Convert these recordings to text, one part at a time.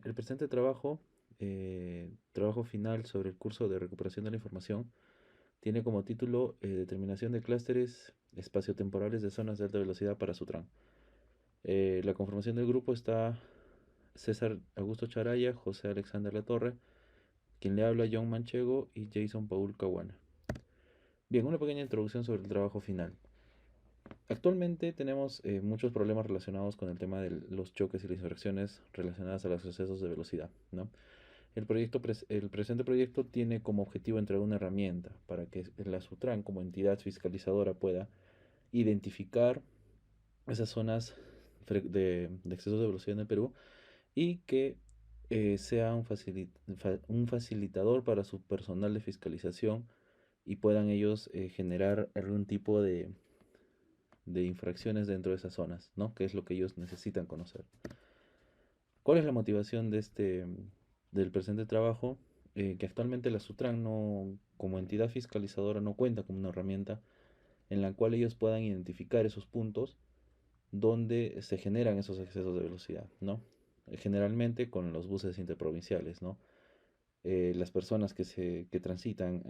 El presente trabajo, trabajo final sobre el curso de recuperación de la información, tiene como título Determinación de clústeres espaciotemporales de zonas de alta velocidad para Sutran. La conformación del grupo está César Augusto Charaya, José Alexander Latorre, quien le habla John Manchego y Jason Paul Caguana. Bien, una pequeña introducción sobre el trabajo final. Actualmente tenemos muchos problemas relacionados con el tema de los choques y las infracciones relacionadas a los excesos de velocidad, ¿no? El presente proyecto tiene como objetivo entregar una herramienta para que la Sutran como entidad fiscalizadora pueda identificar esas zonas de exceso de velocidad en el Perú y que sea un facilitador para su personal de fiscalización y puedan ellos generar algún tipo de infracciones dentro de esas zonas, ¿no? Que es lo que ellos necesitan conocer. ¿Cuál es la motivación del presente trabajo? Que actualmente la Sutran no, como entidad fiscalizadora no cuenta con una herramienta en la cual ellos puedan identificar esos puntos donde se generan esos excesos de velocidad, ¿no? Generalmente con los buses interprovinciales, ¿no? Las personas que transitan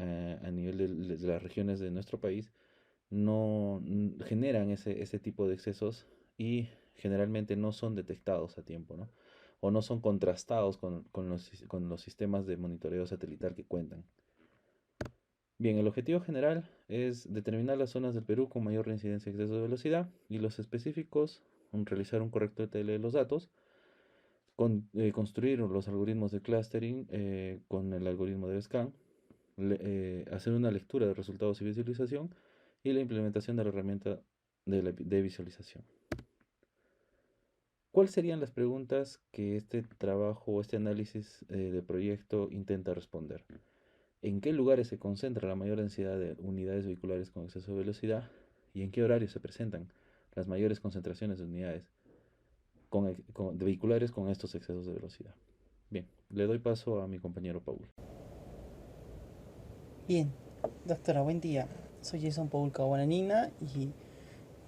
a nivel de las regiones de nuestro país no generan ese tipo de excesos y generalmente no son detectados a tiempo, ¿no? O no son contrastados con los sistemas de monitoreo satelital que cuentan. Bien, el objetivo general es determinar las zonas del Perú con mayor reincidencia de exceso de velocidad y los específicos, realizar un correcto ETL de los datos, construir los algoritmos de clustering con el algoritmo de scan, hacer una lectura de resultados y visualización y la implementación de la herramienta de visualización. ¿Cuáles serían las preguntas que este trabajo o este análisis de proyecto intenta responder? ¿En qué lugares se concentra la mayor densidad de unidades vehiculares con exceso de velocidad? ¿Y en qué horarios se presentan las mayores concentraciones de unidades de vehiculares con estos excesos de velocidad? Bien, le doy paso a mi compañero Paul. Bien, doctora, buen día. Soy Jason Paul Caguananina y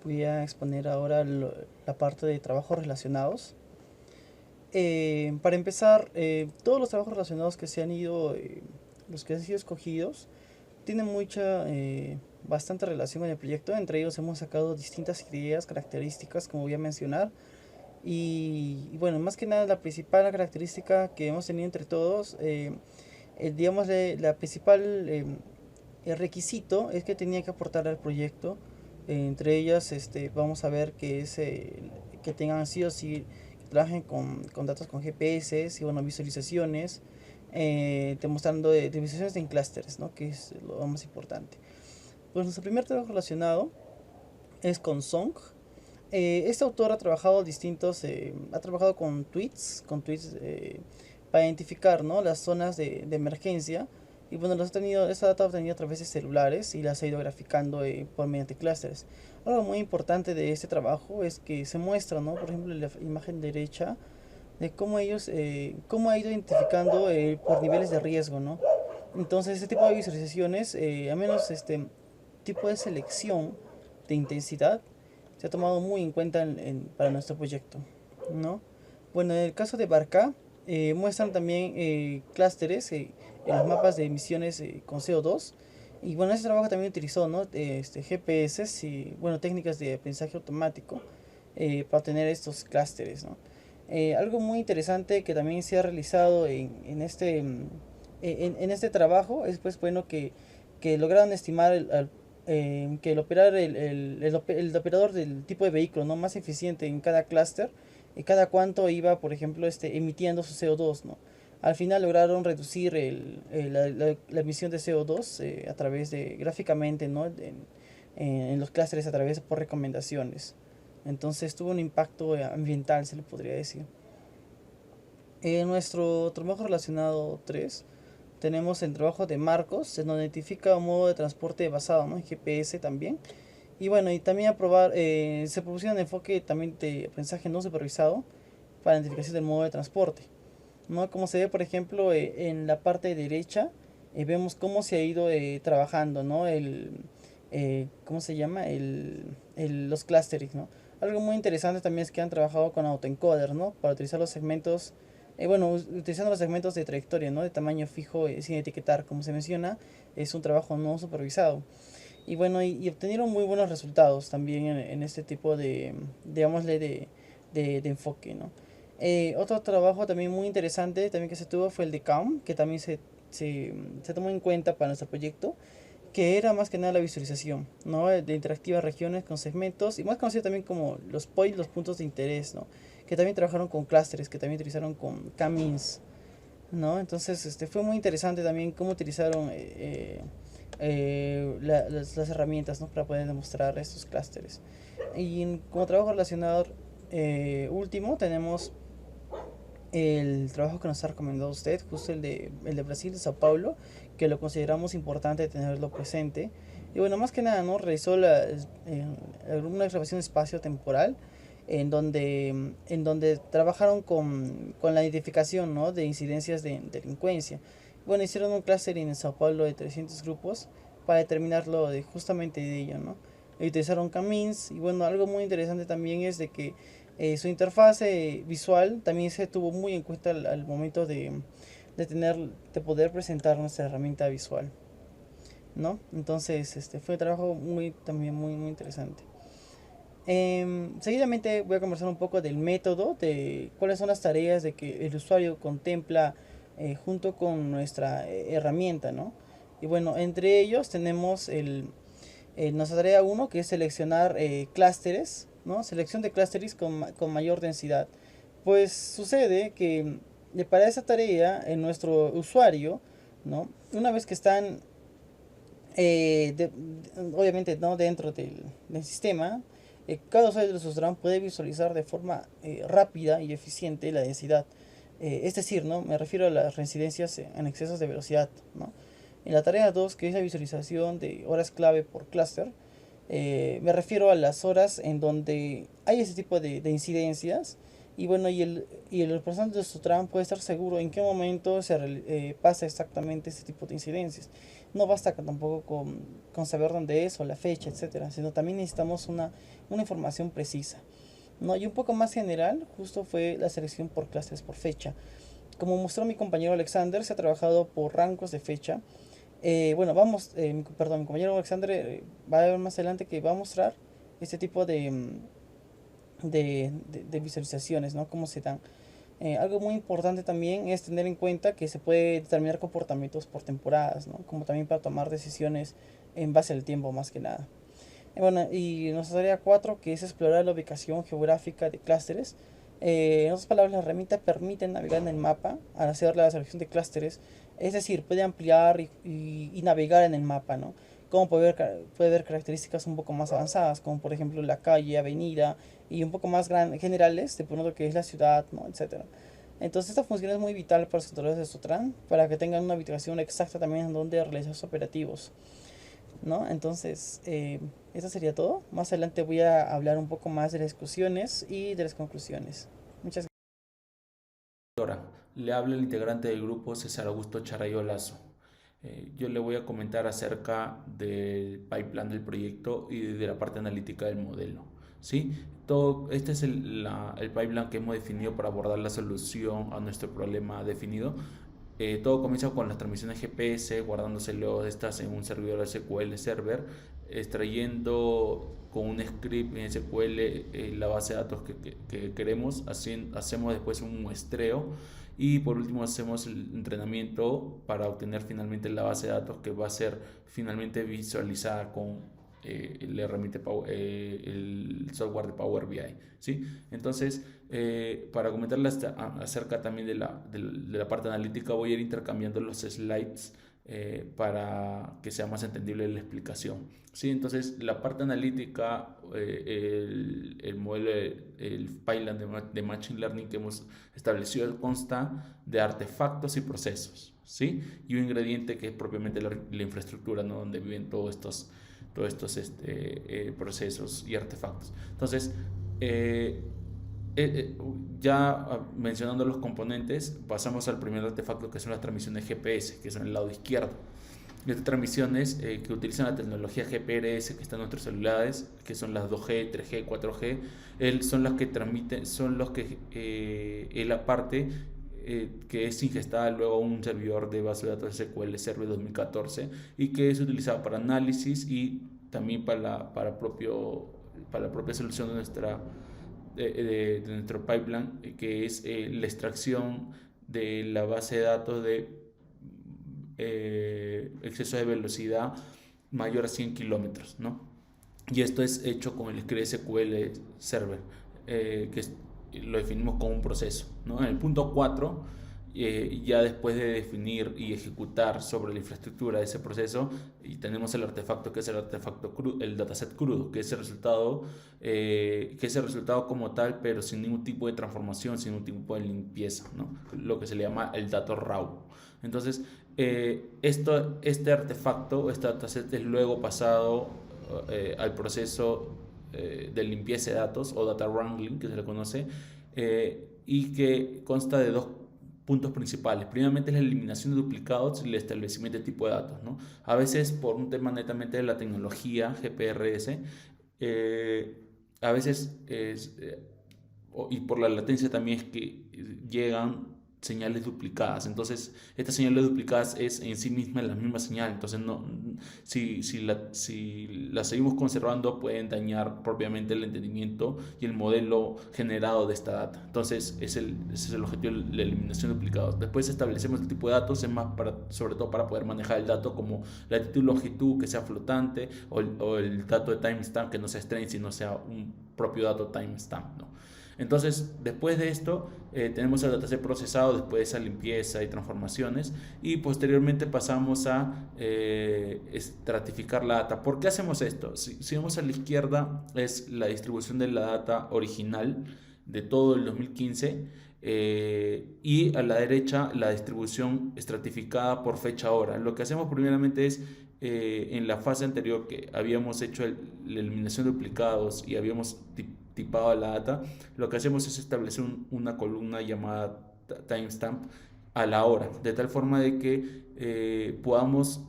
voy a exponer ahora la parte de trabajos relacionados. Para empezar, todos los trabajos relacionados que se han ido, los que han sido escogidos, tienen bastante relación con el proyecto. Entre ellos hemos sacado distintas ideas, características, como voy a mencionar. Y bueno, más que nada la principal característica que hemos tenido entre todos, digamos, la principal el requisito es que tenía que aportar al proyecto. Entre ellas, vamos a ver que que tengan sí o sí, que trabajen con datos con GPS y bueno, visualizaciones, demostrando de visualizaciones en clústeres, ¿no? Que es lo más importante. Pues nuestro primer trabajo relacionado es con Song. Este autor ha trabajado ha trabajado con tweets para identificar, ¿no? Las zonas de emergencia. Y bueno, esa data ha obtenido a través de celulares y las ha ido graficando por mediante clústeres. Algo muy importante de este trabajo es que se muestra, ¿no? Por ejemplo, en la imagen derecha, de cómo ha ido identificando por niveles de riesgo, ¿no? Entonces, este tipo de visualizaciones, al menos este tipo de selección de intensidad, se ha tomado muy en cuenta para nuestro proyecto, ¿no? Bueno, en el caso de Barca, muestran también clústeres en los mapas de emisiones con CO2. Y bueno, ese trabajo también utilizó, ¿no? GPS y, bueno, técnicas de aprendizaje automático para obtener estos clústeres, ¿no? Algo muy interesante que también se ha realizado en este trabajo es, pues, bueno, que lograron estimar que el operador del tipo de vehículo, ¿no? Más eficiente en cada clúster y cada cuánto iba, por ejemplo, emitiendo su CO2, ¿no? Al final lograron reducir la emisión de CO2 a través de gráficamente, ¿no? En los clústeres a través por recomendaciones. Entonces tuvo un impacto ambiental, se le podría decir. En nuestro trabajo relacionado 3 tenemos el trabajo de Marcos, en donde identifica un modo de transporte basado, ¿no? En GPS también. Y bueno, y también se proporciona un enfoque también de aprendizaje no supervisado para identificación del modo de transporte, ¿no? Como se ve, por ejemplo, en la parte derecha, vemos cómo se ha ido trabajando, ¿no? ¿Cómo se llama? Los clusterings, ¿no? Algo muy interesante también es que han trabajado con autoencoder, ¿no? Para utilizar los segmentos Bueno, utilizando los segmentos de trayectoria, ¿no? De tamaño fijo, sin etiquetar, como se menciona, es un trabajo no supervisado. Y bueno, y obtenieron muy buenos resultados también en este tipo de, digámosle, de enfoque, ¿no? Otro trabajo también muy interesante también que se tuvo fue el de CAM, que también se tomó en cuenta para nuestro proyecto, que era más que nada la visualización, ¿no? De interactivas regiones con segmentos, y más conocido también como los points, los puntos de interés, ¿no? Que también trabajaron con clústeres, que también utilizaron con Camins, ¿no? Entonces, fue muy interesante también cómo utilizaron las herramientas, ¿no? Para poder demostrar estos clústeres. Y como trabajo relacionado último, tenemos el trabajo que nos ha recomendado usted, justo el de Brasil, de Sao Paulo, que lo consideramos importante tenerlo presente. Y bueno, más que nada, ¿no? Realizó una grabación espacio-temporal en donde trabajaron con la identificación, ¿no? De incidencias de delincuencia. Bueno, hicieron un clustering en Sao Paulo de 300 grupos para determinarlo justamente de ello, ¿no? Y utilizaron Camins y bueno, algo muy interesante también es de que su interfase visual también se tuvo muy en cuenta al momento de poder presentar nuestra herramienta visual, ¿no? Entonces, fue un trabajo también muy interesante. Seguidamente voy a conversar un poco del método, de cuáles son las tareas de que el usuario contempla junto con nuestra herramienta, ¿no? Y bueno, entre ellos tenemos nuestra tarea uno que es seleccionar clústeres, ¿no? Selección de clústeres con mayor densidad. Pues sucede que para esa tarea, en nuestro usuario, ¿no? Una vez que están, obviamente, ¿no? Dentro del sistema, cada usuario de los RAM puede visualizar de forma rápida y eficiente la densidad. Es decir, ¿no? Me refiero a las reincidencias en excesos de velocidad, ¿no? En la tarea 2 que es la visualización de horas clave por clúster, me refiero a las horas en donde hay ese tipo de incidencias. Y bueno, y el representante de Sutran puede estar seguro en qué momento pasa exactamente ese tipo de incidencias. No basta tampoco con saber dónde es o la fecha, etcétera, sino también necesitamos una información precisa, ¿no? Y un poco más general, justo fue la selección por clases por fecha. Como mostró mi compañero Alexander, se ha trabajado por rangos de fecha. Bueno, perdón, mi compañero Alexander va a ver más adelante que va a mostrar este tipo de visualizaciones, ¿no? Cómo se dan. Algo muy importante también es tener en cuenta que se puede determinar comportamientos por temporadas, ¿no? Como también para tomar decisiones en base al tiempo más que nada. Bueno, y nos tarea 4 que es explorar la ubicación geográfica de clústeres. En otras palabras, la herramienta permite navegar en el mapa al hacer la selección de clústeres. Es decir, puede ampliar y navegar en el mapa, ¿no? Como puede ver características un poco más avanzadas, como por ejemplo la calle, avenida, y un poco más generales, dependiendo de lo que es la ciudad, ¿no? Etcétera. Entonces esta función es muy vital para los controladores de Sotran, para que tengan una ubicación exacta también en donde realizar sus operativos, ¿no? Entonces, eso sería todo. Más adelante voy a hablar un poco más de las discusiones y de las conclusiones. Muchas Doctora, le habla el integrante del grupo César Augusto Charayo Lazo. Yo le voy a comentar acerca del pipeline del proyecto y de la parte analítica del modelo. ¿Sí? Este es el pipeline que hemos definido para abordar la solución a nuestro problema definido. Todo comienza con las transmisiones GPS, guardándose luego de estas en un servidor SQL Server, extrayendo con un script en SQL la base de datos que queremos, hacemos después un muestreo y por último hacemos el entrenamiento para obtener finalmente la base de datos que va a ser finalmente visualizada con el software de Power BI. ¿Sí? Entonces, para comentarles acerca también de la parte analítica, voy a ir intercambiando los slides para que sea más entendible la explicación. ¿Sí? Entonces, la parte analítica, el modelo, el pipeline de Machine Learning que hemos establecido consta de artefactos y procesos. ¿Sí? Y un ingrediente que es propiamente la infraestructura, ¿no? Donde viven todos estos procesos y artefactos. Entonces, ya mencionando los componentes, pasamos al primer artefacto que son las transmisiones GPS, que son el lado izquierdo. Estas transmisiones que utilizan la tecnología GPRS que está en nuestros celulares, que son las 2G, 3G, 4G, son las que transmiten, son los que él aparte que es ingestada luego a un servidor de base de datos SQL Server 2014 y que es utilizado para análisis y también para la propia solución de nuestro pipeline, que es la extracción de la base de datos de exceso de velocidad mayor a 100 kilómetros, ¿no? Y esto es hecho con el SQL Server, lo definimos como un proceso, ¿no? En el punto 4, ya después de definir y ejecutar sobre la infraestructura de ese proceso, y tenemos el artefacto que es el artefacto crudo, el dataset crudo, que es el resultado como tal, pero sin ningún tipo de transformación, sin ningún tipo de limpieza, ¿no? Lo que se le llama el dato raw. Entonces, este artefacto, este dataset es luego pasado al proceso de limpieza de datos o data wrangling, que se le conoce, y que consta de dos puntos principales. Primeramente es la eliminación de duplicados y el establecimiento de tipo de datos, ¿no? A veces por un tema netamente de la tecnología GPRS, a veces y por la latencia también es que llegan señales duplicadas. Entonces, estas señales duplicadas es en sí misma la misma señal. Entonces, si la seguimos conservando, pueden dañar propiamente el entendimiento y el modelo generado de esta data. Entonces, ese es el objetivo de la eliminación de duplicados. Después establecemos el tipo de datos, es más sobre todo para poder manejar el dato como latitud, longitud, que sea flotante, o el dato de timestamp, que no sea string, sino sea un propio dato timestamp, ¿no? Entonces, después de esto, tenemos el dataset procesado después de esa limpieza y transformaciones, y posteriormente pasamos a estratificar la data. ¿Por qué hacemos esto? Si vemos a la izquierda es la distribución de la data original de todo el 2015, y a la derecha la distribución estratificada por fecha-hora. Lo que hacemos primeramente es, en la fase anterior que habíamos hecho la eliminación de duplicados y habíamos tipado la data, lo que hacemos es establecer una columna llamada timestamp a la hora, de tal forma de que podamos,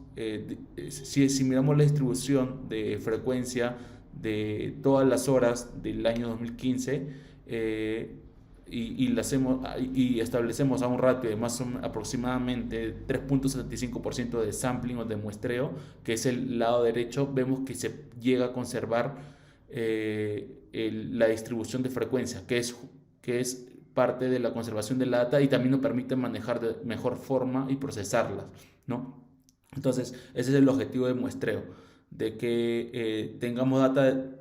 si miramos la distribución de frecuencia de todas las horas del año 2015, y establecemos a un ratio de aproximadamente 3.75% de sampling o de muestreo, que es el lado derecho, vemos que se llega a conservar la distribución de frecuencia, que es parte de la conservación de la data y también nos permite manejar de mejor forma y procesarla, ¿no? Entonces, ese es el objetivo de muestreo, de que tengamos data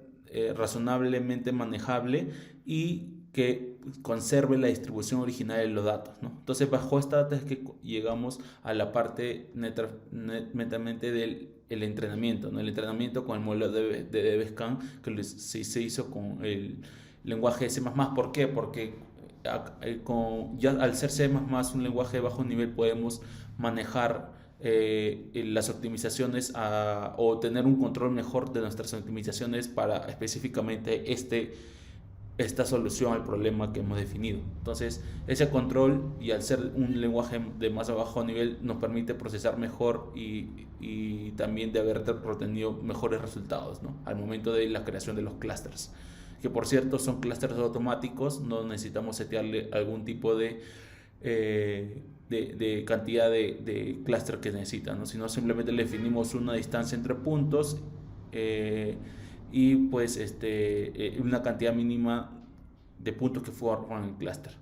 razonablemente manejable y que conserve la distribución original de los datos, ¿no? Entonces, bajo esta data es que llegamos a la parte netamente del entrenamiento, ¿no? El entrenamiento con el modelo de DBSCAN que se hizo con el lenguaje C++. ¿Por qué? Porque ya al ser C++ un lenguaje de bajo nivel, podemos manejar las optimizaciones o tener un control mejor de nuestras optimizaciones para específicamente esta solución al problema que hemos definido. Entonces, ese control, y al ser un lenguaje de más bajo nivel, nos permite procesar mejor y también de haber obtenido mejores resultados, ¿no? Al momento de la creación de los clusters, que por cierto son clusters automáticos, no necesitamos setearle algún tipo de cantidad de clúster que necesitan, ¿no? Sino simplemente le definimos una distancia entre puntos, y pues una cantidad mínima de puntos que forman el clúster.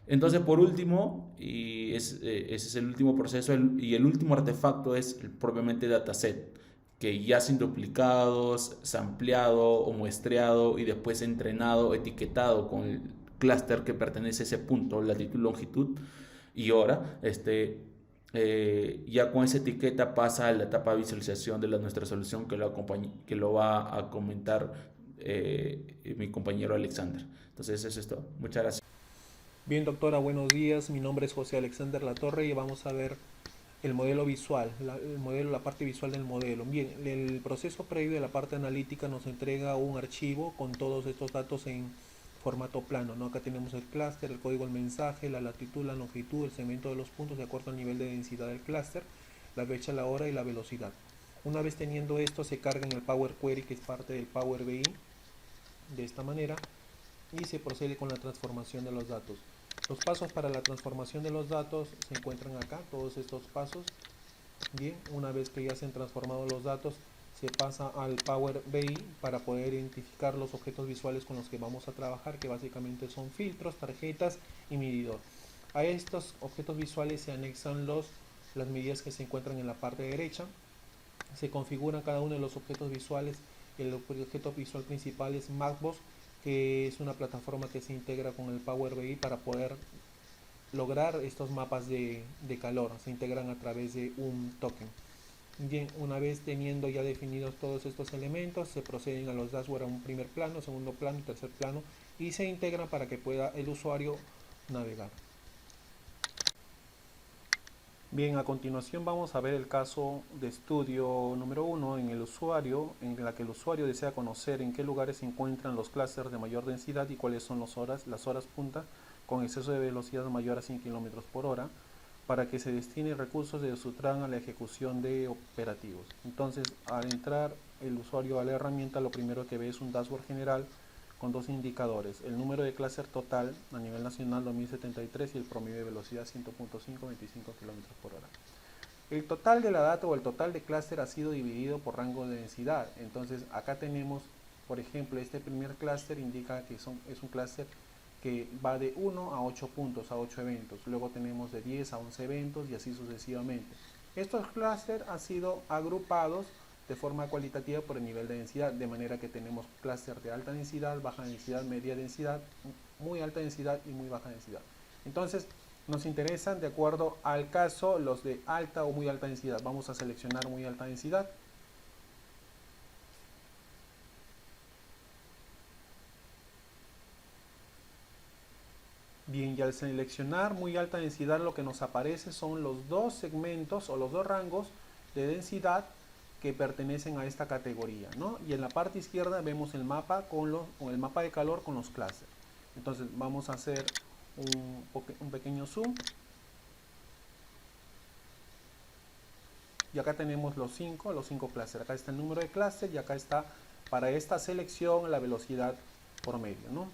Entonces, por último, y ese es el último proceso, y el último artefacto es propiamente dataset, que ya sin duplicados, sampleado o muestreado y después entrenado, etiquetado con el clúster que pertenece a ese punto, latitud, longitud y hora, ya con esa etiqueta pasa a la etapa de visualización de nuestra solución, que lo va a comentar mi compañero Alexander. Entonces eso es todo. Muchas gracias. Bien, doctora, buenos días. Mi nombre es José Alexander Latorre y vamos a ver el modelo visual, la parte visual del modelo. Bien, el proceso previo de la parte analítica nos entrega un archivo con todos estos datos en formato plano, ¿no? Acá tenemos el clúster, el código del mensaje, la latitud, la longitud, el segmento de los puntos de acuerdo al nivel de densidad del clúster, la fecha, la hora y la velocidad. Una vez teniendo esto, se carga en el Power Query, que es parte del Power BI, de esta manera, y se procede con la transformación de los datos. Los pasos para la transformación de los datos se encuentran acá, todos estos pasos. Bien, una vez que ya se han transformado los datos, se pasa al Power BI para poder identificar los objetos visuales con los que vamos a trabajar, que básicamente son filtros, tarjetas y medidor. A estos objetos visuales se anexan las medidas que se encuentran en la parte derecha. Se configuran cada uno de los objetos visuales. El objeto visual principal es Maxbox, que es una plataforma que se integra con el Power BI para poder lograr estos mapas de calor. Se integran a través de un token. Bien, una vez teniendo ya definidos todos estos elementos, se proceden a los dashboards a un primer plano, segundo plano y tercer plano, y se integran para que pueda el usuario navegar. Bien, a continuación vamos a ver el caso de estudio número 1 en el usuario, en la que el usuario desea conocer en qué lugares se encuentran los clústeres de mayor densidad y cuáles son las horas punta con exceso de velocidad mayor a 100 km por hora, para que se destine recursos de su TRAN a la ejecución de operativos. Entonces, al entrar el usuario a la herramienta, lo primero que ve es un dashboard general con dos indicadores: el número de clúster total a nivel nacional 2073 y el promedio de velocidad 100.525 km por hora. El total de la data o el total de clúster ha sido dividido por rango de densidad. Entonces acá tenemos, por ejemplo, este primer clúster indica que es un clúster que va de 1 a 8 puntos, a 8 eventos. Luego tenemos de 10 a 11 eventos y así sucesivamente. Estos clústeres han sido agrupados de forma cualitativa por el nivel de densidad, de manera que tenemos clúster de alta densidad, baja densidad, media densidad, muy alta densidad y muy baja densidad. Entonces, nos interesan de acuerdo al caso los de alta o muy alta densidad. Vamos a seleccionar muy alta densidad. Bien, y al seleccionar muy alta densidad, lo que nos aparece son los dos segmentos o los dos rangos de densidad que pertenecen a esta categoría, ¿no? Y en la parte izquierda vemos el mapa con el mapa de calor con los clústeres. Entonces vamos a hacer un pequeño zoom. Y acá tenemos los cinco clústeres. Acá está el número de clústeres y acá está para esta selección la velocidad por medio, ¿no?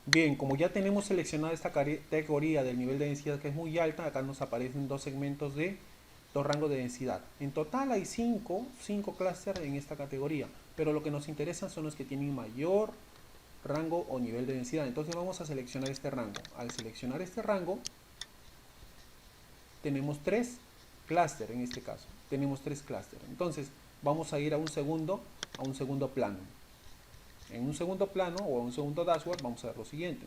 Bien, como ya tenemos seleccionada esta categoría del nivel de densidad que es muy alta, acá nos aparecen dos segmentos de dos rangos de densidad. En total hay 5 clústeres en esta categoría, pero lo que nos interesan son los que tienen mayor rango o nivel de densidad. Entonces vamos a seleccionar este rango. Al seleccionar este rango, tenemos 3 clústeres en este caso. Tenemos 3 clústeres. Entonces vamos a ir a un segundo plano. En un segundo plano o un segundo dashboard vamos a ver lo siguiente.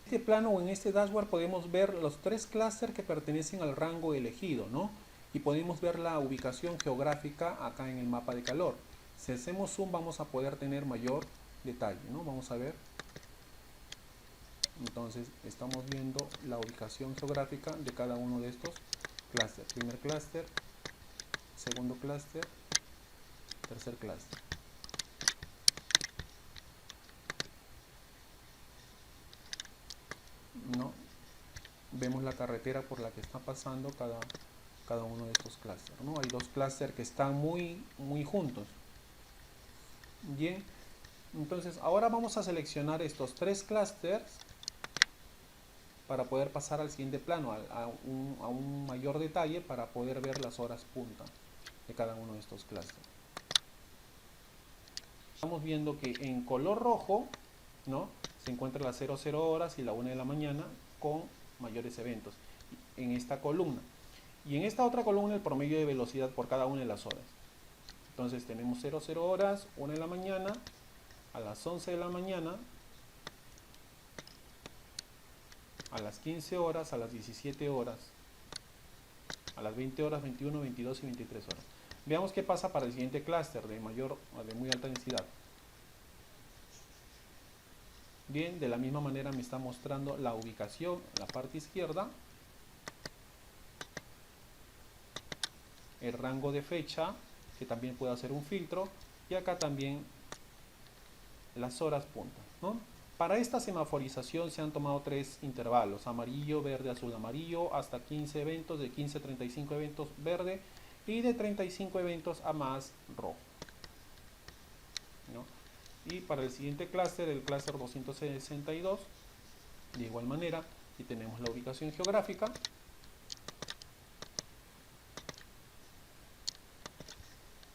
En este plano o en este dashboard podemos ver los 3 clústeres que pertenecen al rango elegido, ¿no? Y podemos ver la ubicación geográfica acá en el mapa de calor. Si hacemos zoom vamos a poder tener mayor detalle, ¿no? Vamos a ver. Entonces estamos viendo la ubicación geográfica de cada uno de estos clústeres. Primer clúster, segundo clúster, tercer clúster. ¿No? Vemos la carretera por la que está pasando cada uno de estos clústeres, ¿no? Hay dos clústeres que están muy juntos. Bien, entonces ahora vamos a seleccionar estos 3 clústeres para poder pasar al siguiente plano, a un mayor detalle, para poder ver las horas punta de cada uno de estos clústeres. Estamos viendo que en color rojo, ¿no?, se encuentra las 00 horas y la 1 de la mañana con mayores eventos en esta columna. Y en esta otra columna el promedio de velocidad por cada una de las horas. Entonces tenemos 00 horas, 1 de la mañana, a las 11 de la mañana, a las 15 horas, a las 17 horas, a las 20 horas, 21, 22 y 23 horas. Veamos qué pasa para el siguiente clúster de muy alta densidad. Bien, de la misma manera me está mostrando la ubicación en la parte izquierda, el rango de fecha, que también puede hacer un filtro, y acá también las horas punta, ¿no? Para esta semaforización se han tomado 3 intervalos: amarillo, verde, azul, amarillo, hasta 15 eventos, de 15 a 35 eventos verde, y de 35 eventos a más rojo, ¿no? Y para el siguiente clúster, el clúster 262, de igual manera, y tenemos la ubicación geográfica.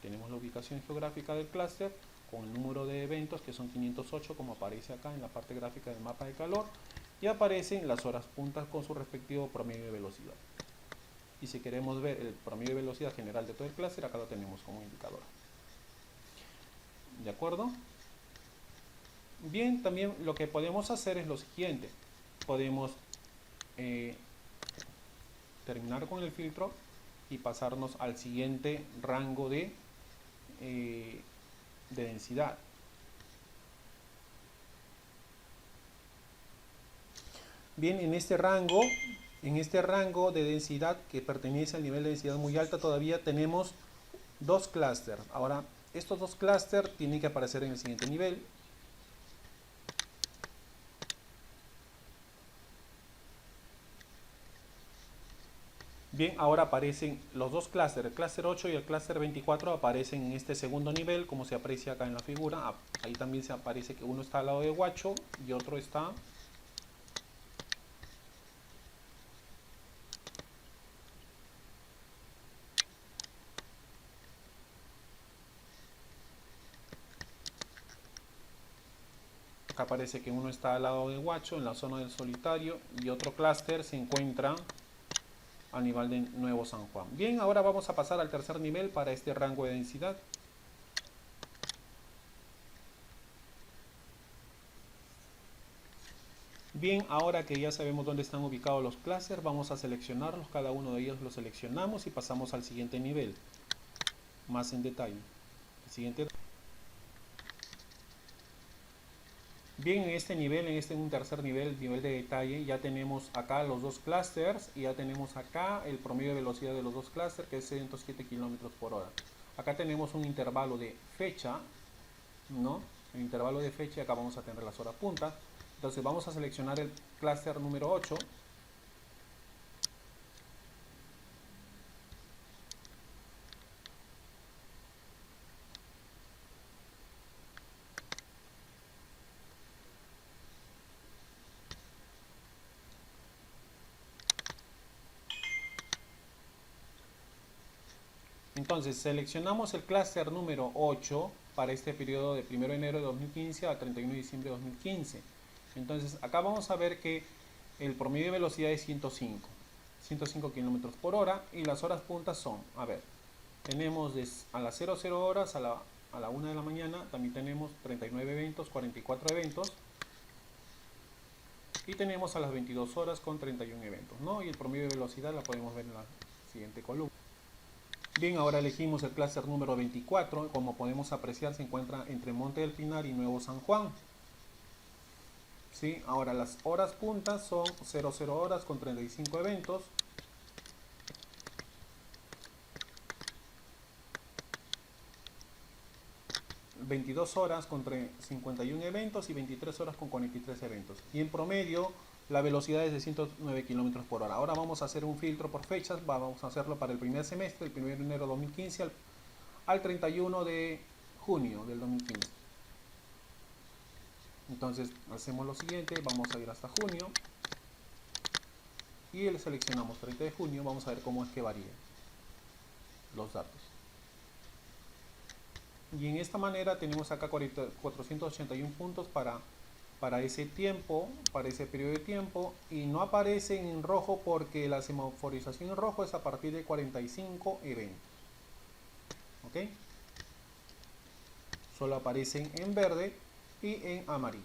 Tenemos la ubicación geográfica del clúster con el número de eventos, que son 508, como aparece acá en la parte gráfica del mapa de calor, y aparecen las horas puntas con su respectivo promedio de velocidad. Y si queremos ver el promedio de velocidad general de todo el clúster, acá lo tenemos como indicador. ¿De acuerdo? Bien, también lo que podemos hacer es lo siguiente. Podemos terminar con el filtro y pasarnos al siguiente rango de densidad. Bien, en este rango de densidad, que pertenece al nivel de densidad muy alta, todavía tenemos 2 clústeres. Ahora, estos 2 clústeres tienen que aparecer en el siguiente nivel. Bien, ahora aparecen los 2 clústeres, el clúster 8 y el clúster 24, aparecen en este segundo nivel, como se aprecia acá en la figura. Ahí también se aparece que uno está al lado de Huacho y otro está acá. Aparece que uno está al lado de Huacho, en la zona del Solitario, y otro clúster se encuentra a nivel de Nuevo San Juan. Bien, ahora vamos a pasar al tercer nivel para este rango de densidad. Bien, ahora que ya sabemos dónde están ubicados los clústeres, vamos a seleccionarlos, cada uno de ellos los seleccionamos y pasamos al siguiente nivel, más en detalle. El siguiente. Bien, en un tercer nivel, nivel de detalle, ya tenemos acá los 2 clústeres y ya tenemos acá el promedio de velocidad de los 2 clústeres, que es 107 km por hora. Acá tenemos un intervalo de fecha, ¿no? El intervalo de fecha, y acá vamos a tener las horas punta. Entonces vamos a seleccionar el clúster número 8. Entonces seleccionamos el clúster número 8 para este periodo de 1 de enero de 2015 a 31 de diciembre de 2015. Entonces acá vamos a ver que el promedio de velocidad es 105 km por hora, y las horas puntas son, a ver, tenemos a las 00 horas a la 1 de la mañana, también tenemos 39 eventos, 44 eventos, y tenemos a las 22 horas con 31 eventos, ¿no? Y el promedio de velocidad la podemos ver en la siguiente columna. Bien, ahora elegimos el clúster número 24, como podemos apreciar se encuentra entre Monte del Pinar y Nuevo San Juan. ¿Sí? Ahora las horas puntas son 00 horas con 35 eventos. ...22 horas con 51 eventos y 23 horas con 43 eventos. Y en promedio la velocidad es de 109 km por hora. Ahora vamos a hacer un filtro por fechas. Vamos a hacerlo para el primer semestre, el 1 de enero de 2015 al 31 de junio del 2015. Entonces hacemos lo siguiente, vamos a ir hasta junio y le seleccionamos 30 de junio. Vamos a ver cómo es que varían los datos. Y en esta manera tenemos acá 481 puntos para ese tiempo, para ese periodo de tiempo, y no aparecen en rojo porque la semaforización en rojo es a partir de 45 eventos. ¿Ok? Solo aparecen en verde y en amarillo.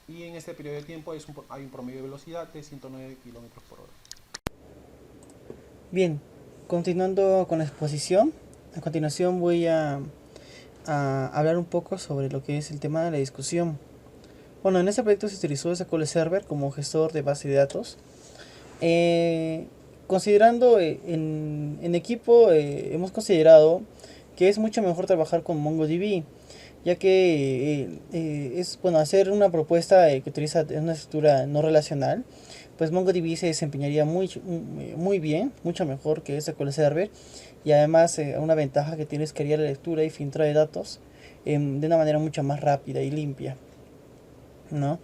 Y en este periodo de tiempo hay un promedio de velocidad de 109 km por hora. Bien, continuando con la exposición, a continuación voy a hablar un poco sobre lo que es el tema de la discusión. Bueno, en este proyecto se utilizó SQL Server como gestor de base de datos. Considerando en equipo, hemos considerado que es mucho mejor trabajar con MongoDB, ya que es bueno hacer una propuesta que utiliza una estructura no relacional, pues MongoDB se desempeñaría muy bien, mucho mejor que SQL Server, y además una ventaja que tiene es que haría la lectura y filtro de datos de una manera mucho más rápida y limpia, ¿no?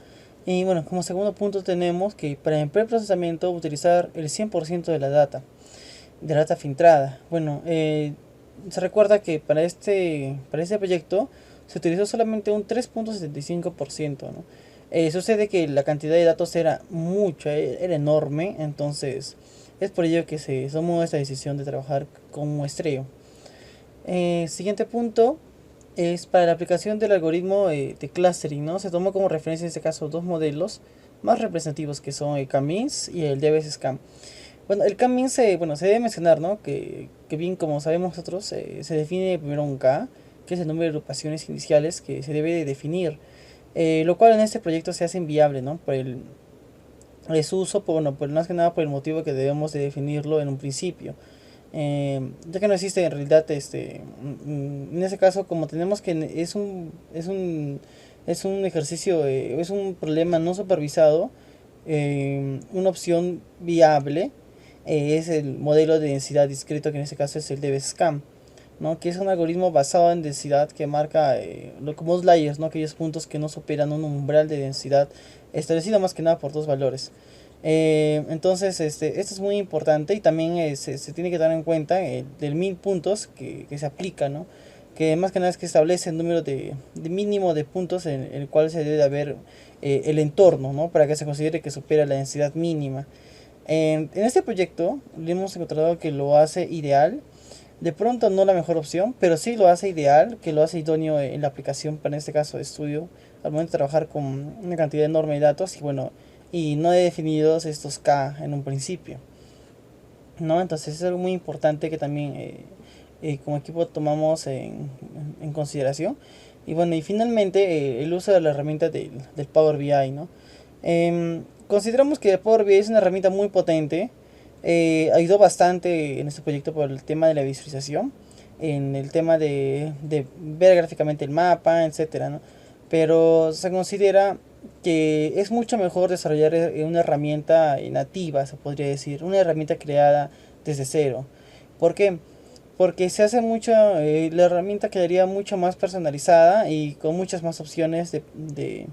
Y bueno, como segundo punto tenemos que para el preprocesamiento utilizar el 100% de la data filtrada. Bueno, se recuerda que para este proyecto se utilizó solamente un 3.75%, ¿no? Sucede que la cantidad de datos era mucha, era enorme, entonces es por ello que se tomó esta decisión de trabajar con muestreo. Siguiente punto es para la aplicación del algoritmo de clustering, ¿no? Se tomó como referencia en este caso dos modelos más representativos que son el K-means y el DBSSCAN. Bueno, el K-means se debe mencionar, ¿no? Que bien como sabemos nosotros, se define primero un K, que es el número de agrupaciones iniciales que se debe de definir, lo cual en este proyecto se hace inviable, ¿no? Su uso, bueno, por más que nada por el motivo que debemos de definirlo en un principio. Ya que no existe en realidad en ese caso como tenemos que es un ejercicio, es un problema no supervisado, una opción viable es el modelo de densidad discreto, que en este caso es el DBSCAM, ¿no? Que es un algoritmo basado en densidad que marca como layers, ¿no? Aquellos puntos que no superan un umbral de densidad establecido más que nada por dos valores. Entonces, esto es muy importante y también se tiene que tener en cuenta del 1000 puntos que se aplica, ¿no? Que más que nada es que establece el número de mínimo de puntos en el cual se debe haber el entorno, ¿no? Para que se considere que supera la densidad mínima. En este proyecto le hemos encontrado que lo hace ideal, de pronto no la mejor opción, pero sí lo hace ideal, que lo hace idóneo en la aplicación, para en este caso de estudio, al momento de trabajar con una cantidad enorme de datos y bueno, y no he definido estos K en un principio, ¿no? Entonces es algo muy importante que también como equipo tomamos en consideración. Y bueno, y finalmente el uso de la herramienta del Power BI, ¿no? Consideramos que el Power BI es una herramienta muy potente, ayudó bastante en este proyecto por el tema de la visualización, en el tema de ver gráficamente el mapa, etcétera, ¿no? Pero se considera que es mucho mejor desarrollar una herramienta nativa, se podría decir, una herramienta creada desde cero. ¿Por qué? Porque se hace mucho, la herramienta quedaría mucho más personalizada y con muchas más opciones de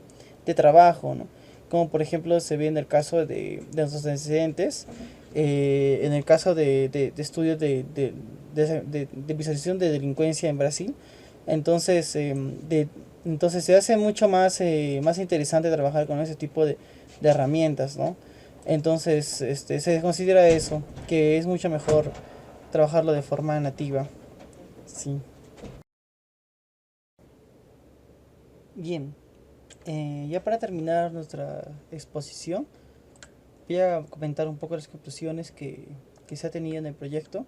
trabajo, ¿no? Como por ejemplo se ve en el caso de los antecedentes, en el caso de estudios de visualización de delincuencia en Brasil. Entonces, entonces se hace mucho más interesante trabajar con ese tipo de herramientas, ¿no? Entonces se considera eso, que es mucho mejor trabajarlo de forma nativa. Sí. Bien, ya para terminar nuestra exposición, voy a comentar un poco las conclusiones que se ha tenido en el proyecto.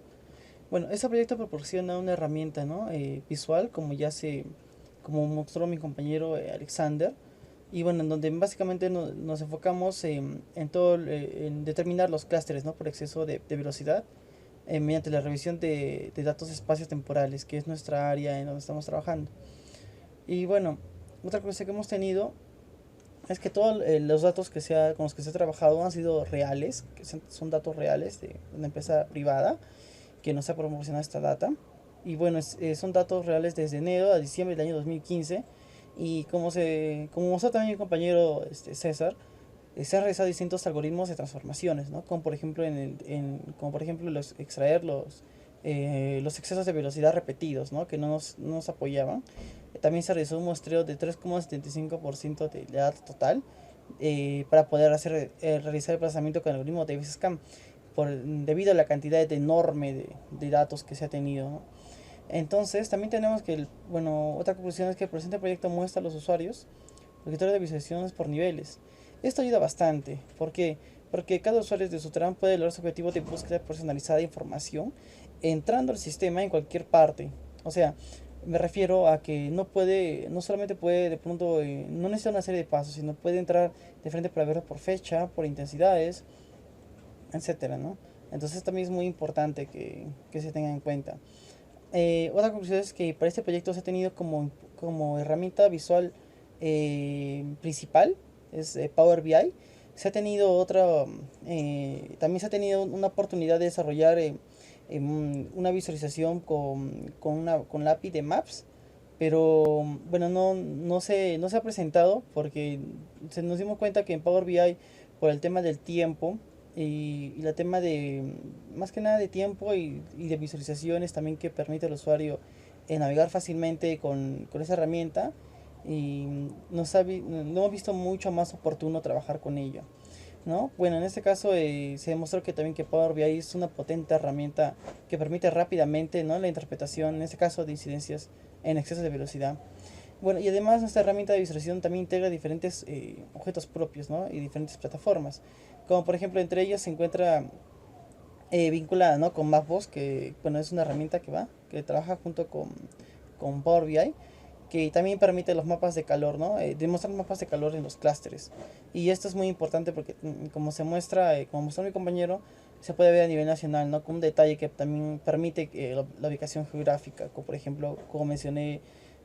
Bueno, este proyecto proporciona una herramienta, ¿no? Visual, como mostró mi compañero Alexander, y bueno, en donde básicamente nos enfocamos en determinar los clústeres, ¿no? Por exceso de velocidad, mediante la revisión de datos espacio-temporales, que es nuestra área en donde estamos trabajando. Y bueno, otra cosa que hemos tenido es que todos los datos con los que se ha trabajado han sido reales, que son datos reales de una empresa privada que nos ha proporcionado esta data. Y bueno, son datos reales desde enero a diciembre del año 2015. Y como mostró también mi compañero César, se han realizado distintos algoritmos de transformaciones, ¿no? Como por ejemplo, como por ejemplo extraer los excesos de velocidad repetidos, ¿no? Que no nos apoyaban. También se realizó un muestreo de 3,75% de la data total para poder realizar el procesamiento con el algoritmo de DBSCAM debido a la cantidad enorme de datos que se ha tenido, ¿no? Entonces también tenemos que, bueno, otra conclusión es que el presente proyecto muestra a los usuarios los criterios de visualizaciones por niveles. Esto ayuda bastante. ¿Por qué? Porque cada usuario de Sutran puede lograr su objetivo de búsqueda personalizada de información entrando al sistema en cualquier parte. O sea, me refiero a que no solamente puede de pronto, no necesita una serie de pasos, sino puede entrar de frente para verlo por fecha, por intensidades, etcétera, ¿no? Entonces también es muy importante que se tenga en cuenta. Otra conclusión es que para este proyecto se ha tenido como herramienta visual principal, es Power BI. Se ha tenido también se ha tenido una oportunidad de desarrollar una visualización con la API de Maps, pero bueno, no se ha presentado porque nos dimos cuenta que en Power BI, por el tema del tiempo y el tema de, más que nada de tiempo y de visualizaciones también que permite al usuario navegar fácilmente con esa herramienta, y no hemos visto mucho más oportuno trabajar con ella, ¿no? Bueno, en este caso se demostró que también que Power BI es una potente herramienta que permite rápidamente, ¿no?, la interpretación, en este caso de incidencias en exceso de velocidad. Bueno, y además esta herramienta de visualización también integra diferentes objetos propios, ¿no?, y diferentes plataformas, como por ejemplo entre ellas se encuentra vinculada, ¿no?, con Mapbox, que bueno, es una herramienta que trabaja junto con Power BI, que también permite los mapas de calor, ¿no? Demostrar mapas de calor en los clústeres. Y esto es muy importante porque, como como mostró mi compañero, se puede ver a nivel nacional, ¿no?, con un detalle que también permite la ubicación geográfica, como por ejemplo, como mencioné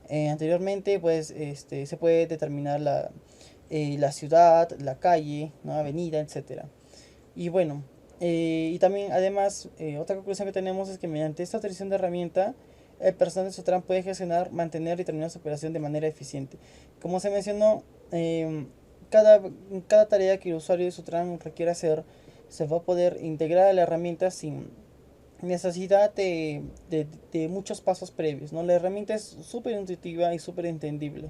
anteriormente, pues se puede determinar la ciudad, la calle, ¿no?, avenida, etcétera. Y bueno, y también además, otra conclusión que tenemos es que mediante esta utilización de herramienta, el personal de Sutran puede gestionar, mantener y terminar su operación de manera eficiente. Como se mencionó, cada tarea que el usuario de Sutran requiera hacer se va a poder integrar a la herramienta sin necesidad de muchos pasos previos, ¿no? La herramienta es súper intuitiva y súper entendible,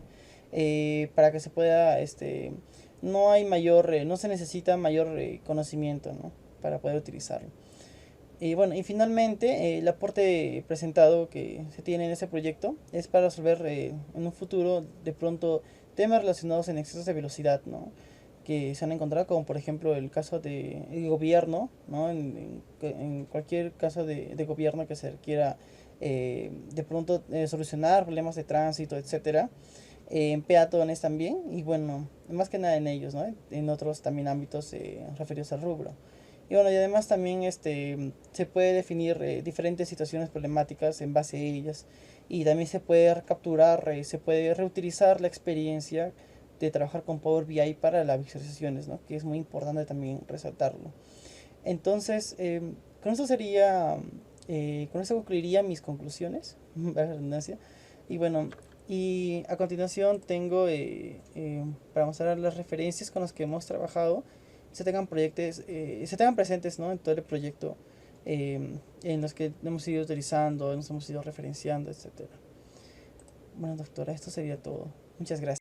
para que se pueda, no se necesita mayor conocimiento, ¿no?, para poder utilizarlo. Y bueno, y finalmente el aporte presentado que se tiene en ese proyecto es para resolver en un futuro de pronto temas relacionados en excesos de velocidad, ¿no?, que se han encontrado, como por ejemplo el caso de gobierno, ¿no?, en cualquier caso de gobierno que se requiera de pronto solucionar problemas de tránsito, etcétera, en peatones también, y bueno, más que nada en ellos, ¿no?, en otros también ámbitos referidos al rubro. Y bueno, y además también se puede definir diferentes situaciones problemáticas en base a ellas, y también se puede capturar, se puede reutilizar la experiencia de trabajar con Power BI para las visualizaciones, ¿no?, que es muy importante también resaltarlo. Entonces, con eso concluiría mis conclusiones, para la redundancia. Y bueno, y a continuación tengo para mostrar las referencias con las que hemos trabajado, se tengan presentes, ¿no?, en todo el proyecto, en los que hemos ido utilizando, nos hemos ido referenciando, etcétera. Bueno, doctora, esto sería todo. Muchas gracias.